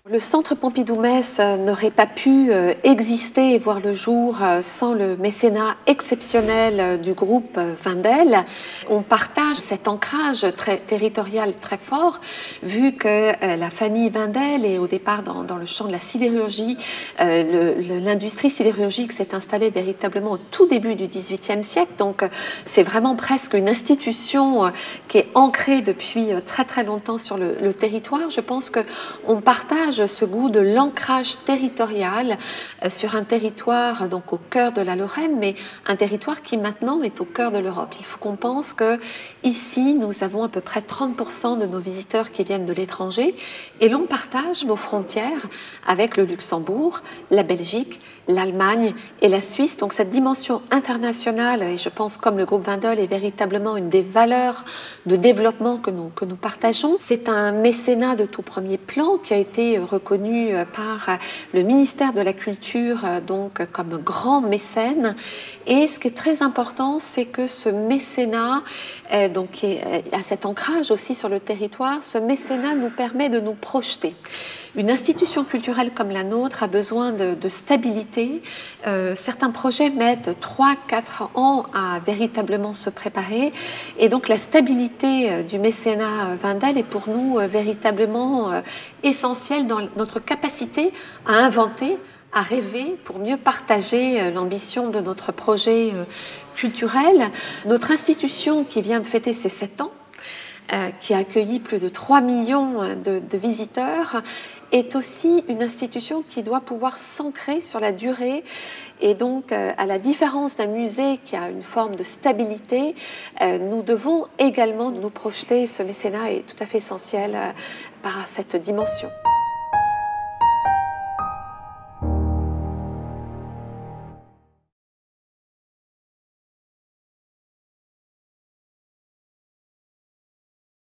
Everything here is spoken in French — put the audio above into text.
Le Centre Pompidou-Metz n'aurait pas pu exister et voir le jour sans le mécénat exceptionnel du groupe Wendel. On partage cet ancrage territorial très fort, vu que la famille Wendel est au départ dans le champ de la sidérurgie. L'industrie sidérurgique s'est installée véritablement au tout début du XVIIIe siècle, donc c'est vraiment presque une institution qui est ancrée depuis très très longtemps sur le territoire. Je pense qu'on partage ce goût de l'ancrage territorial sur un territoire donc au cœur de la Lorraine, mais un territoire qui maintenant est au cœur de l'Europe. Il faut qu'on pense que ici nous avons à peu près 30% de nos visiteurs qui viennent de l'étranger, et l'on partage nos frontières avec le Luxembourg, la Belgique, l'Allemagne et la Suisse. Donc cette dimension internationale, et je pense comme le groupe Wendel, est véritablement une des valeurs de développement que nous partageons. C'est un mécénat de tout premier plan qui a été reconnu par le ministère de la Culture donc comme grand mécène. Et ce qui est très important, c'est que ce mécénat, donc qui a cet ancrage aussi sur le territoire, ce mécénat nous permet de nous projeter. Une institution culturelle comme la nôtre a besoin de stabilité. Certains projets mettent 3-4 ans à véritablement se préparer. Et donc la stabilité du mécénat Wendel est pour nous véritablement essentielle dans notre capacité à inventer, à rêver pour mieux partager l'ambition de notre projet culturel. Notre institution qui vient de fêter ses 7 ans, qui a accueilli plus de 3 millions de visiteurs, est aussi une institution qui doit pouvoir s'ancrer sur la durée. Et donc, à la différence d'un musée qui a une forme de stabilité, nous devons également nous projeter. Ce mécénat est tout à fait essentiel par cette dimension.